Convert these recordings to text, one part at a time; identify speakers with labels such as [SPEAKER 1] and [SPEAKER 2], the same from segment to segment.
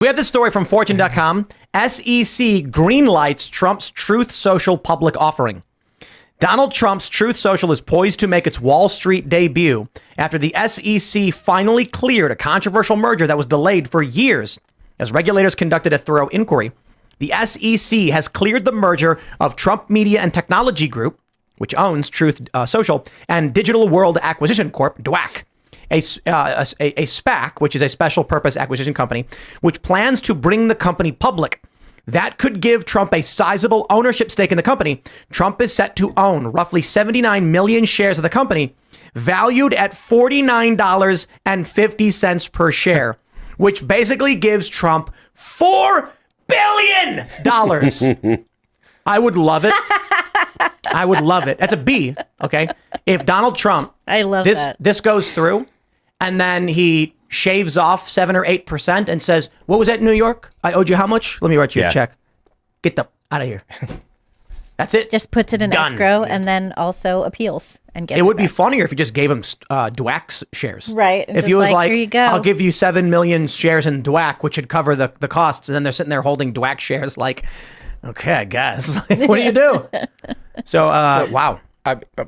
[SPEAKER 1] We have this story from Fortune.com. SEC greenlights Trump's Truth Social public offering. Donald Trump's Truth Social is poised to make its Wall Street debut after the SEC finally cleared a controversial merger that was delayed for years as regulators conducted a thorough inquiry. The SEC has cleared the merger of Trump Media and Technology Group, which owns Truth Social, and Digital World Acquisition Corp, DWAC, a SPAC, which is a special purpose acquisition company, which plans to bring the company public. That could give Trump a sizable ownership stake in the company. Trump is set to own roughly 79 million shares of the company, valued at $49.50 per share, which basically gives Trump $4 billion. I would love it. I would love it. That's a B. Okay. If Donald Trump,
[SPEAKER 2] I love
[SPEAKER 1] this goes through, and then he shaves off 7 or 8% and says, "What was that in New York? I owed you how much? Let me write you a check. Get the out of here." That's it.
[SPEAKER 2] Just puts it in escrow and then also appeals and gets
[SPEAKER 1] it. Would
[SPEAKER 2] back.
[SPEAKER 1] be funnier if you just gave him DWAC shares.
[SPEAKER 2] Right.
[SPEAKER 1] If he was like,
[SPEAKER 2] here you go.
[SPEAKER 1] "I'll give you 7 million shares in DWAC," which would cover the costs, and then they're sitting there holding DWAC shares like, okay, I guess. What do you do? So, wow.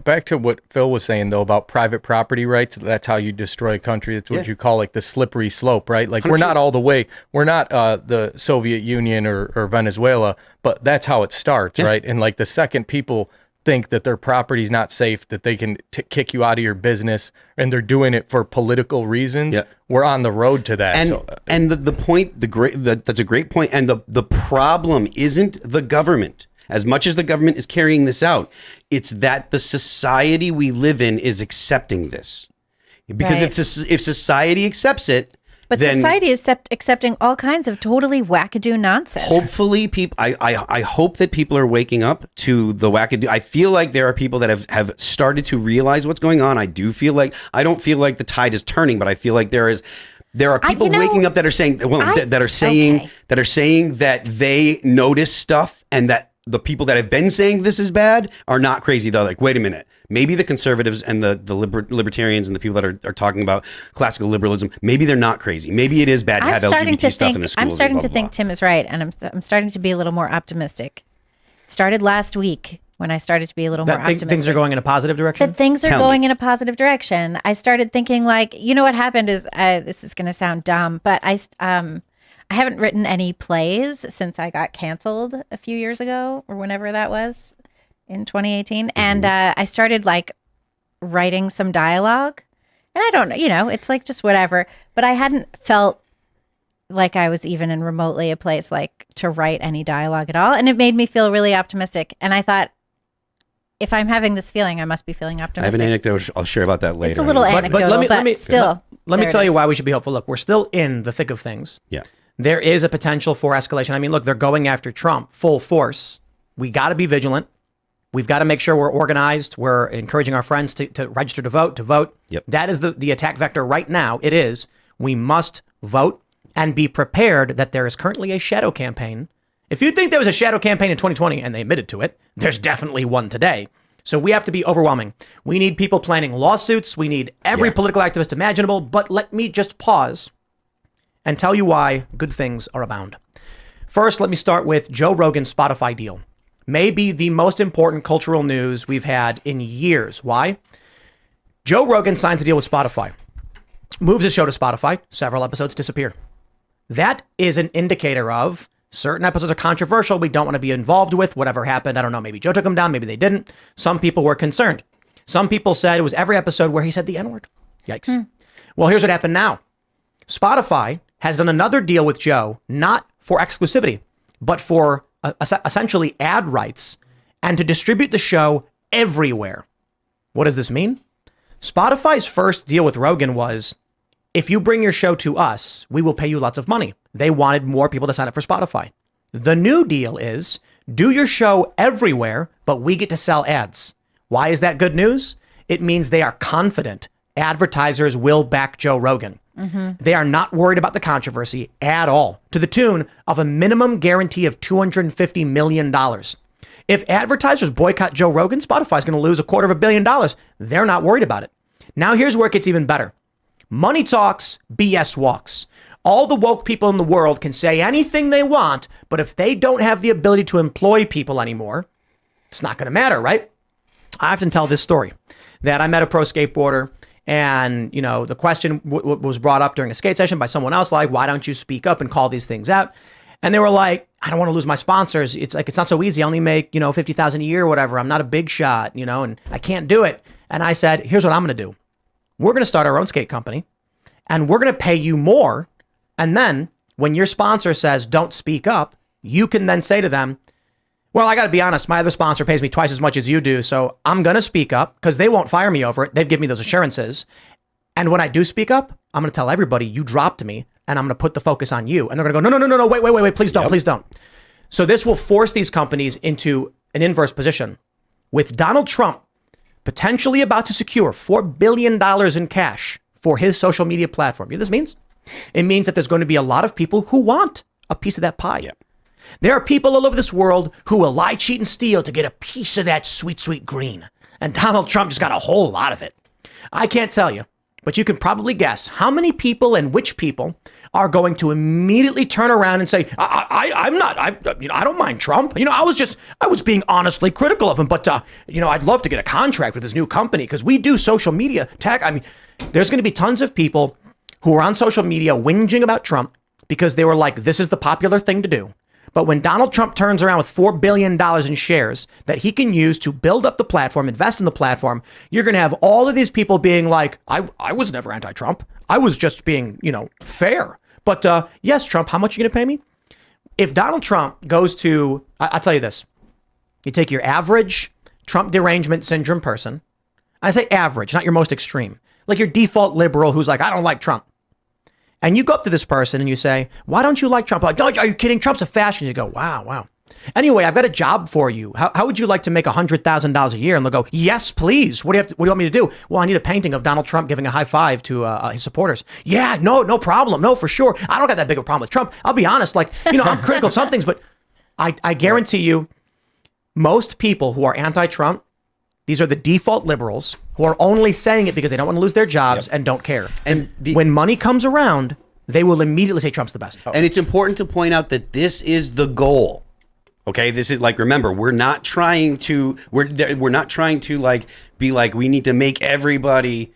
[SPEAKER 3] Back to what Phil was saying, though, about private property rights. That's how you destroy a country. That's what you call like the slippery slope, right? Like 100%. We're not all the way. We're not the Soviet Union or Venezuela, but that's how it starts, right? And like the second people think that their property's not safe, that they can kick you out of your business, and they're doing it for political reasons, we're on the road to that.
[SPEAKER 4] And the point, that's a great point. And the problem isn't the government. As much as the government is carrying this out, it's that the society we live in is accepting this. Because if society accepts it,
[SPEAKER 2] but
[SPEAKER 4] then
[SPEAKER 2] society is accepting all kinds of totally wackadoo nonsense.
[SPEAKER 4] Hopefully, people. I hope that people are waking up to the wackadoo. I feel like there are people that have started to realize what's going on. I don't feel like the tide is turning, but I feel like there are people waking up that are saying that saying that they notice stuff, and that the people that have been saying this is bad are not crazy. They're like, wait a minute, maybe the conservatives and the libertarians and the people that are talking about classical liberalism, maybe they're not crazy. Maybe it is bad to have LGBT stuff in the schools.
[SPEAKER 2] I'm starting to think Tim is right, and I'm starting to be a little more optimistic. It started last week when I started to be a little more optimistic.
[SPEAKER 1] Things are going in a positive direction?
[SPEAKER 2] That things are going in a positive direction. I started thinking like, you know what happened is, this is going to sound dumb, but I haven't written any plays since I got canceled a few years ago or whenever that was in 2018. And I started like writing some dialogue, and I don't know, it's like just whatever, but I hadn't felt like I was even in remotely a place like to write any dialogue at all. And it made me feel really optimistic. And I thought, if I'm having this feeling, I must be feeling optimistic.
[SPEAKER 4] I have an anecdote I'll share about that later.
[SPEAKER 2] It's a little anecdotal, but still.
[SPEAKER 1] Let me tell you why we should be hopeful. Look, we're still in the thick of things.
[SPEAKER 4] Yeah.
[SPEAKER 1] There is a potential for escalation. I mean, look, they're going after Trump full force. We got to be vigilant. We've got to make sure we're organized. We're encouraging our friends to register to vote.
[SPEAKER 4] Yep.
[SPEAKER 1] That is the attack vector right now. It is. We must vote and be prepared that there is currently a shadow campaign. If you think there was a shadow campaign in 2020 and they admitted to it, there's definitely one today. So we have to be overwhelming. We need people planning lawsuits. We need every political activist imaginable. But let me just pause and tell you why good things are abound. First, let me start with Joe Rogan's Spotify deal. Maybe the most important cultural news we've had in years. Why? Joe Rogan signs a deal with Spotify, moves his show to Spotify, several episodes disappear. That is an indicator of certain episodes are controversial, we don't want to be involved with, whatever happened. I don't know, maybe Joe took them down, maybe they didn't. Some people were concerned. Some people said it was every episode where he said the N-word. Yikes. Well, here's what happened now. Spotify has done another deal with Joe, not for exclusivity, but for essentially ad rights and to distribute the show everywhere. What does this mean? Spotify's first deal with Rogan was, if you bring your show to us, we will pay you lots of money. They wanted more people to sign up for Spotify. The new deal is, do your show everywhere, but we get to sell ads. Why is that good news? It means they are confident advertisers will back Joe Rogan. They are not worried about the controversy at all, to the tune of a minimum guarantee of $250 million. If advertisers boycott Joe Rogan, Spotify's going to lose $250 million. They're not worried about it. Now here's where it gets even better. Money talks, BS walks. All the woke people in the world can say anything they want, but if they don't have the ability to employ people anymore, it's not going to matter, right? I often tell this story that I met a pro skateboarder, and the question was brought up during a skate session by someone else, like, why don't you speak up and call these things out? And they were like, I don't want to lose my sponsors. It's like, it's not so easy. I only make, $50,000 a year or whatever. I'm not a big shot, and I can't do it. And I said, here's what I'm going to do. We're going to start our own skate company, and we're going to pay you more. And then when your sponsor says, don't speak up, you can then say to them, well, I got to be honest, my other sponsor pays me twice as much as you do, so I'm going to speak up because they won't fire me over it. They've given me those assurances. And when I do speak up, I'm going to tell everybody you dropped me, and I'm going to put the focus on you. And they're going to go, no, wait, please don't, please don't. So this will force these companies into an inverse position. With Donald Trump potentially about to secure $4 billion in cash for his social media platform. You know what this means? It means that there's going to be a lot of people who want a piece of that pie. Yeah. There are people all over this world who will lie, cheat, and steal to get a piece of that sweet, sweet green. And Donald Trump just got a whole lot of it. I can't tell you, but you can probably guess how many people and which people are going to immediately turn around and say, I don't mind Trump. I was being honestly critical of him, but I'd love to get a contract with his new company because we do social media tech. There's going to be tons of people who are on social media whinging about Trump because they were like, this is the popular thing to do. But when Donald Trump turns around with $4 billion in shares that he can use to build up the platform, invest in the platform, you're going to have all of these people being like, I was never anti-Trump. I was just being, fair. But yes, Trump, how much are you going to pay me? If Donald Trump goes to, I'll tell you this. You take your average Trump derangement syndrome person. I say average, not your most extreme. Like your default liberal who's like, I don't like Trump. And you go up to this person and you say, why don't you like Trump? Like, are you kidding? Trump's a fascist. You go, wow. Anyway, I've got a job for you. How would you like to make $100,000 a year? And they'll go, yes, please. What do you want me to do? Well, I need a painting of Donald Trump giving a high five to his supporters. Yeah, no problem. No, for sure. I don't got that big of a problem with Trump. I'll be honest. Like, I'm critical of some things, but I guarantee you, most people who are anti-Trump, these are the default liberals who are only saying it because they don't want to lose their jobs and don't care. And when money comes around, they will immediately say Trump's the best.
[SPEAKER 4] And it's important to point out that this is the goal. Okay, this is like, remember, we're not trying to like be like, we need to make everybody,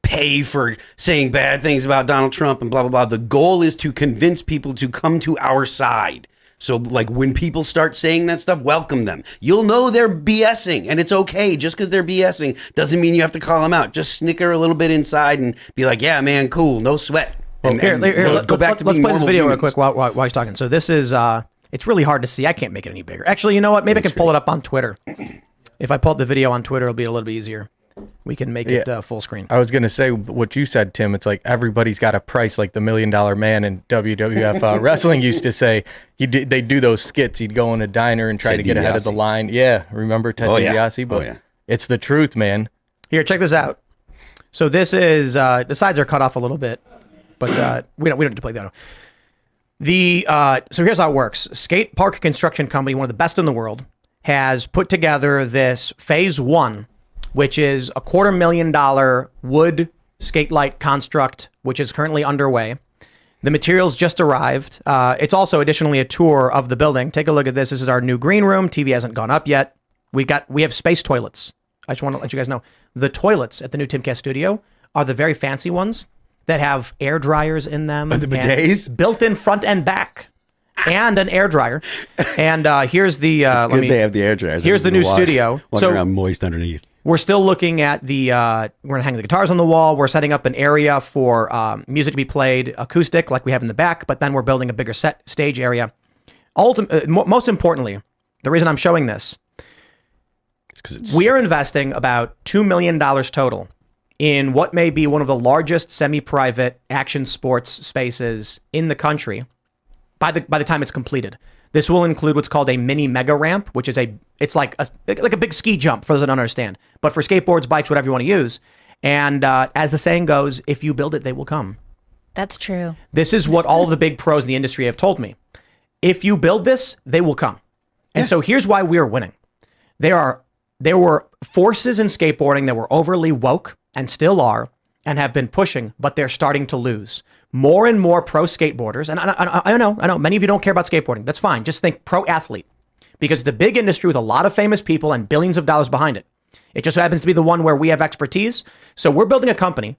[SPEAKER 4] pay for saying bad things about Donald Trump and blah, blah, blah. The goal is to convince people to come to our side. So like when people start saying that stuff, welcome them. You'll know they're BSing, and it's okay. Just because they're BSing doesn't mean you have to call them out. Just snicker a little bit inside and be like, yeah, man, cool, no sweat. And,
[SPEAKER 1] let's play this video real quick while he's talking. So this is, it's really hard to see. I can't make it any bigger. Actually, you know what? Maybe I can pull it up on Twitter. If I pull up the video on Twitter, it'll be a little bit easier. We can make it full screen.
[SPEAKER 3] I was going to say what you said, Tim. It's like everybody's got a price, like the $1 Million Man in WWF wrestling used to say. They do those skits. He'd go in a diner and try to get ahead of the line. Yeah, remember Ted DiBiase? But it's the truth, man.
[SPEAKER 1] Here, check this out. So this is the sides are cut off a little bit, but we don't need to play that. So here's how it works. Skate Park Construction Company, one of the best in the world, has put together this phase 1, which is a $250,000 wood skate light construct, which is currently underway. The materials just arrived. It's also additionally a tour of the building. Take a look at this. This is our new green room. TV hasn't gone up yet. We have space toilets. I just want to let you guys know the toilets at the new Timcast studio are the very fancy ones that have air dryers in them.
[SPEAKER 4] The bidets?
[SPEAKER 1] Built in front and back. And an air dryer. And here's the...
[SPEAKER 4] it's good they have the air dryers.
[SPEAKER 1] Here's the new studio.
[SPEAKER 4] Walking around moist underneath.
[SPEAKER 1] We're still looking at the, we're going to hang the guitars on the wall. We're setting up an area for music to be played acoustic like we have in the back, but then we're building a bigger stage area. Most importantly, the reason I'm showing this, we are investing about $2 million total in what may be one of the largest semi-private action sports spaces in the country by the time it's completed. This will include what's called a mini mega ramp, which is it's like a big ski jump for those that don't understand, but for skateboards, bikes, whatever you want to use. And as the saying goes, if you build it, they will come.
[SPEAKER 2] That's true. This
[SPEAKER 1] is what all of the big pros in the industry have told me. If you build this, they will come. And so here's why we are winning. There were forces in skateboarding that were overly woke and still are and have been pushing, but they're starting to lose. more and more pro skateboarders, and I know, many of you don't care about skateboarding. That's fine. Just think pro athlete, because it's a big industry with a lot of famous people and billions of dollars behind it. It just happens to be the one where we have expertise. So we're building a company.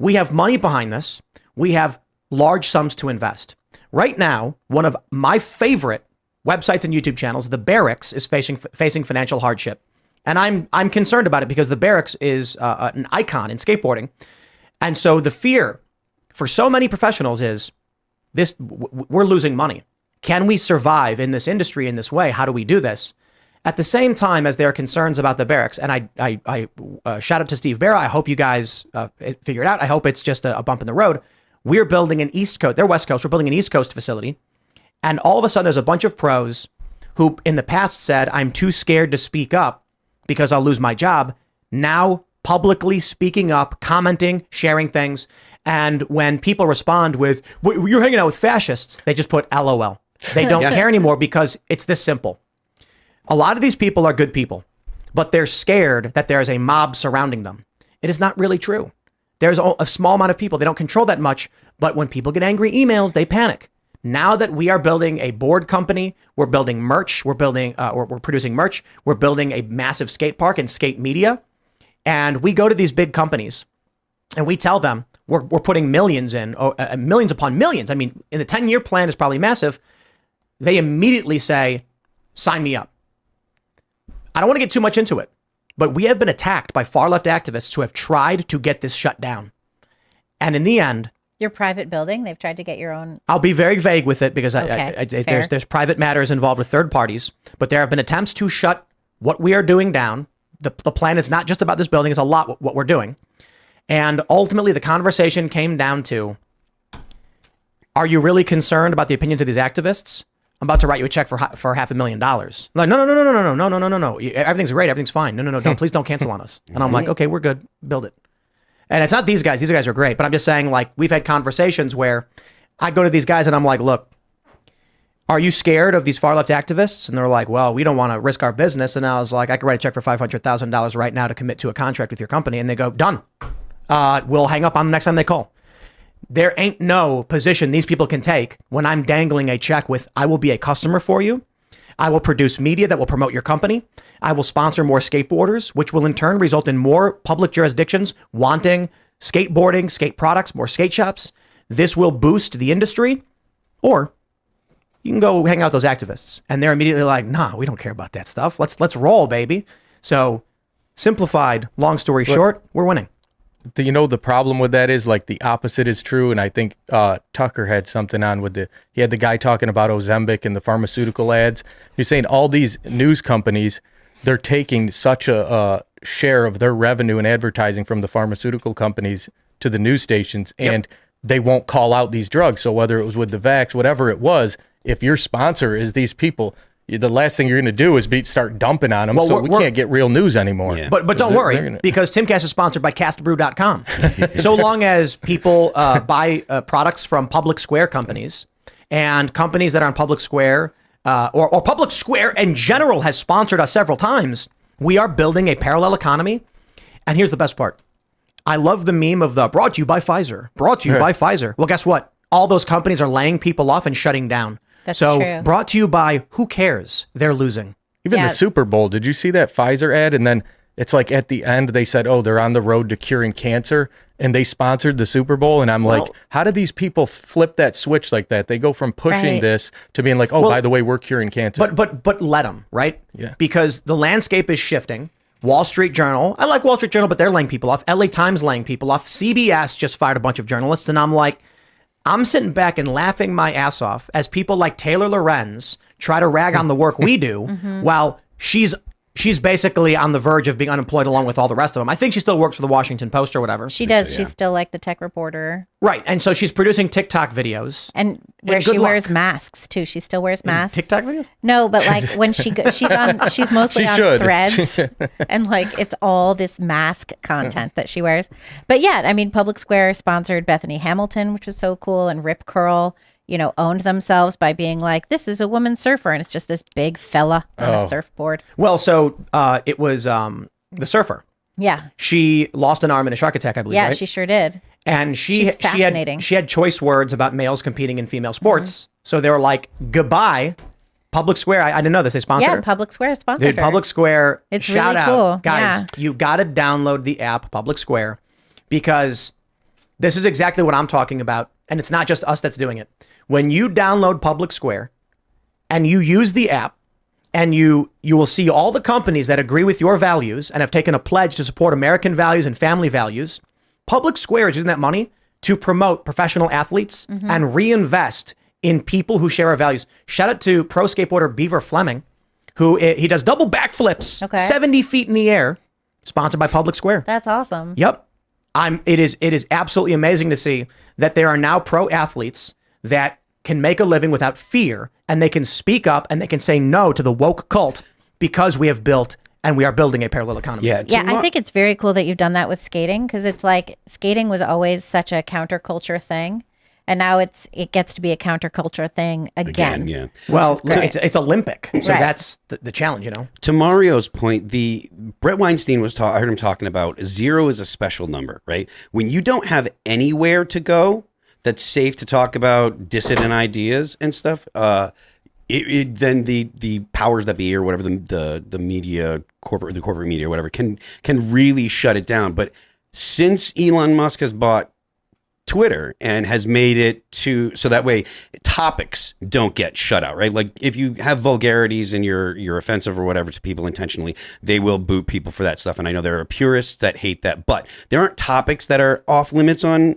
[SPEAKER 1] We have money behind this. We have large sums to invest. Right now, one of my favorite websites and YouTube channels, The Barracks, is facing financial hardship. And I'm concerned about it because The Barracks is an icon in skateboarding. And so the fear for so many professionals is this: we're losing money. Can we survive in this industry in this way? How do we do this? At the same time as there are concerns about The Barracks, and I shout out to Steve Barra. I hope you guys figure it out. I hope it's just a bump in the road. We're building an East Coast, they're West Coast, we're building an East Coast facility. And all of a sudden there's a bunch of pros who in the past said, I'm too scared to speak up because I'll lose my job. Now publicly speaking up, commenting, sharing things. And when people respond with, you're hanging out with fascists, they just put LOL. They don't care anymore because it's this simple. A lot of these people are good people, but they're scared that there's a mob surrounding them. It is not really true. There's a small amount of people. They don't control that much, but when people get angry emails, they panic. Now that we are building a board company, we're building merch, we're producing merch, we're building a massive skate park and skate media. And we go to these big companies and we tell them we're putting millions in, millions upon millions. I mean, in the 10-year plan is probably massive. They immediately say, sign me up. I don't want to get too much into it, but we have been attacked by far left activists who have tried to get this shut down. And in the end,
[SPEAKER 2] your private building, they've tried to get your own.
[SPEAKER 1] I'll be very vague with it because there's private matters involved with third parties, but there have been attempts to shut what we are doing down. The plan is not just about this building, it's a lot what we're doing. And ultimately the conversation came down to, are you really concerned about the opinions of these activists? I'm about to write you a check for $500,000. I'm like, no. Everything's great. Everything's fine. No. Please don't cancel on us. And I'm like, okay, we're good. Build it. And it's not these guys. These guys are great. But I'm just saying, like, we've had conversations where I go to these guys and I'm like, look, are you scared of these far left activists? And they're like, well, we don't want to risk our business. And I was like, I could write a check for $500,000 right now to commit to a contract with your company. And they go, done. We'll hang up on the next time they call. There ain't no position these people can take when I'm dangling a check with, I will be a customer for you. I will produce media that will promote your company. I will sponsor more skateboarders, which will in turn result in more public jurisdictions wanting skateboarding, skate products, more skate shops. This will boost the industry. Or you can go hang out with those activists. And they're immediately like, nah, we don't care about that stuff. Let's roll, baby. So simplified, long story short, we're winning.
[SPEAKER 3] The problem with that is like the opposite is true. And I think Tucker had something on with he had the guy talking about Ozempic and the pharmaceutical ads. He's saying all these news companies, they're taking such a share of their revenue and advertising from the pharmaceutical companies to the news stations, and they won't call out these drugs. So whether it was with the vax, whatever it was, if your sponsor is these people, the last thing you're going to do is start dumping on them. Well, so we can't get real news anymore.
[SPEAKER 1] Yeah. But don't worry, because Timcast is sponsored by castbrew.com. So long as people buy products from public square companies and companies that are on public square or public square in general has sponsored us several times, we are building a parallel economy. And here's the best part. I love the meme of the brought to you by Pfizer, brought to you by Pfizer. Well, guess what? All those companies are laying people off and shutting down.
[SPEAKER 2] That's true.
[SPEAKER 1] Brought to you by who cares? They're losing.
[SPEAKER 3] Even the Super Bowl. Did you see that Pfizer ad? And then it's like at the end they said, oh, they're on the road to curing cancer, and they sponsored the Super Bowl. And I'm like, how do these people flip that switch like that? They go from pushing this to being like, by the way, we're curing cancer.
[SPEAKER 1] But let them, right?
[SPEAKER 3] Yeah.
[SPEAKER 1] Because the landscape is shifting. Wall Street Journal. I like Wall Street Journal, but they're laying people off. LA Times laying people off. CBS just fired a bunch of journalists, and I'm like, I'm sitting back and laughing my ass off as people like Taylor Lorenz try to rag on the work we do while she's basically on the verge of being unemployed along with all the rest of them. I think she still works for the Washington Post or whatever.
[SPEAKER 2] She does. She's still like the tech reporter.
[SPEAKER 1] Right. And so she's producing TikTok videos.
[SPEAKER 2] And where she wears masks too. She still wears masks.
[SPEAKER 1] TikTok videos?
[SPEAKER 2] No, but like when she's mostly on Threads and like it's all this mask content that she wears. But yeah, I mean, Public Square sponsored Bethany Hamilton, which was so cool, and Rip Curl, owned themselves by being like, this is a woman surfer, and it's just this big fella on a surfboard.
[SPEAKER 1] Well, so it was the surfer.
[SPEAKER 2] Yeah.
[SPEAKER 1] She lost an arm in a shark attack, I believe.
[SPEAKER 2] Yeah,
[SPEAKER 1] right?
[SPEAKER 2] she sure did.
[SPEAKER 1] And
[SPEAKER 2] She's fascinating.
[SPEAKER 1] she had choice words about males competing in female sports. So they were like, goodbye, Public Square. I didn't know this. They sponsored
[SPEAKER 2] Yeah,
[SPEAKER 1] her.
[SPEAKER 2] Public Square sponsored
[SPEAKER 1] Dude,
[SPEAKER 2] her.
[SPEAKER 1] Public Square,
[SPEAKER 2] It's
[SPEAKER 1] shout
[SPEAKER 2] really
[SPEAKER 1] out.
[SPEAKER 2] cool.
[SPEAKER 1] Guys,
[SPEAKER 2] Yeah.
[SPEAKER 1] you got to download the app Public Square because this is exactly what I'm talking about. And it's not just us that's doing it. When you download Public Square and you use the app, and you will see all the companies that agree with your values and have taken a pledge to support American values and family values. Public Square is using that money to promote professional athletes and reinvest in people who share our values. Shout out to pro skateboarder Beaver Fleming, who he does double backflips,
[SPEAKER 2] Okay.
[SPEAKER 1] 70 feet in the air, sponsored by Public Square.
[SPEAKER 2] That's awesome.
[SPEAKER 1] Yep. It is absolutely amazing to see that there are now pro athletes that can make a living without fear, and they can speak up and they can say no to the woke cult because we have built and we are building a parallel economy.
[SPEAKER 4] Yeah,
[SPEAKER 2] Yeah, I think it's very cool that you've done that with skating because it's like skating was always such a counterculture thing, and now it gets to be a counterculture thing again.
[SPEAKER 4] yeah.
[SPEAKER 1] Well,
[SPEAKER 2] great.
[SPEAKER 1] it's Olympic, so
[SPEAKER 2] Right.
[SPEAKER 1] that's the challenge, you know.
[SPEAKER 4] To Mario's point, the Brett Weinstein I heard him talking about 0 is a special number, right? When you don't have anywhere to go that's safe to talk about dissident ideas and stuff, then the powers that be or whatever the media the corporate media or whatever can really shut it down. But since Elon Musk has bought Twitter and has made it so that way topics don't get shut out, right? Like if you have vulgarities and you're offensive or whatever to people intentionally, they will boot people for that stuff. And I know there are purists that hate that, but there aren't topics that are off limits on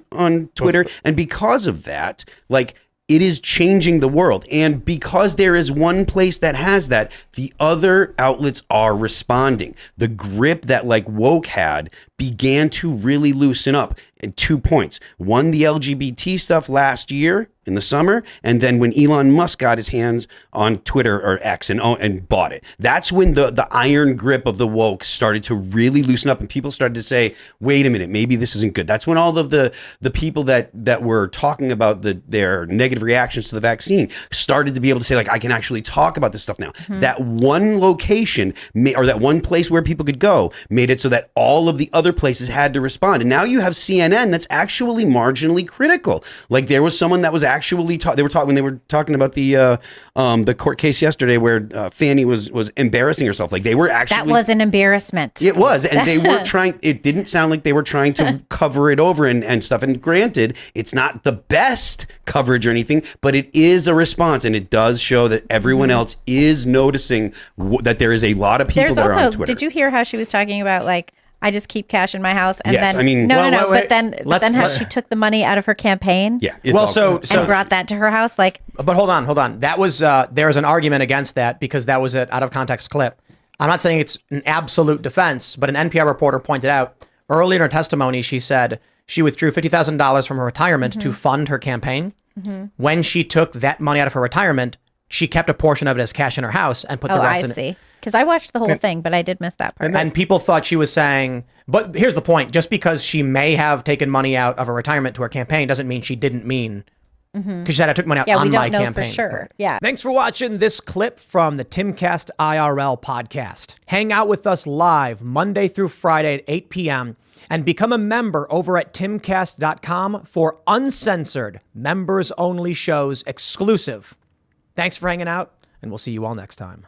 [SPEAKER 4] Twitter. And because of that, like it is changing the world. And because there is one place that has that, the other outlets are responding. The grip that like woke had began to really loosen up. And 2 points. One, the LGBT stuff last year in the summer, and then when Elon Musk got his hands on Twitter or X and bought it. That's when the iron grip of the woke started to really loosen up, and people started to say, "Wait a minute, maybe this isn't good." That's when all of the people that were talking about their negative reactions to the vaccine started to be able to say, like, I can actually talk about this stuff now. That one location or that one place where people could go made it so that all of the other places had to respond, and now you have CNN that's actually marginally critical. Like there was someone that was actually they were talking about the court case yesterday where Fanny was embarrassing herself. Like they were actually
[SPEAKER 2] That was an embarrassment.
[SPEAKER 4] It was, and they weren't trying. It didn't sound like they were trying to cover it over and stuff. And granted, it's not the best coverage or anything, but it is a response, and it does show that everyone else is noticing that there is a lot of people
[SPEAKER 2] There's
[SPEAKER 4] that are
[SPEAKER 2] also,
[SPEAKER 4] on Twitter.
[SPEAKER 2] did you hear how she was talking about like, I just keep cash in my house, and
[SPEAKER 4] Yes,
[SPEAKER 2] then
[SPEAKER 4] I mean-
[SPEAKER 2] no,
[SPEAKER 1] Well, wait,
[SPEAKER 2] but then how she took the money out of her campaign,
[SPEAKER 4] Yeah. It's
[SPEAKER 1] Well,
[SPEAKER 4] all-
[SPEAKER 1] so
[SPEAKER 2] and brought that to her house, like
[SPEAKER 1] But hold on. That was there's an argument against that because that was an out of context clip. I'm not saying it's an absolute defense, but an NPR reporter pointed out early in her testimony, she said she withdrew $50,000 from her retirement to fund her campaign. When she took that money out of her retirement, she kept a portion of it as cash in her house and put the
[SPEAKER 2] oh,
[SPEAKER 1] rest
[SPEAKER 2] I
[SPEAKER 1] in it.
[SPEAKER 2] see, because I watched the whole thing, but I did miss that part.
[SPEAKER 1] And people thought she was saying, but here's the point: just because she may have taken money out of her retirement to her campaign doesn't mean she didn't mean. Because she said I took money out
[SPEAKER 2] Yeah,
[SPEAKER 1] on
[SPEAKER 2] we
[SPEAKER 1] my
[SPEAKER 2] don't know
[SPEAKER 1] campaign.
[SPEAKER 2] for sure. Yeah.
[SPEAKER 1] Thanks for watching this clip from the Timcast IRL podcast. Hang out with us live Monday through Friday at 8 p.m. and become a member over at timcast.com for uncensored, members-only shows exclusive. Thanks for hanging out, and we'll see you all next time.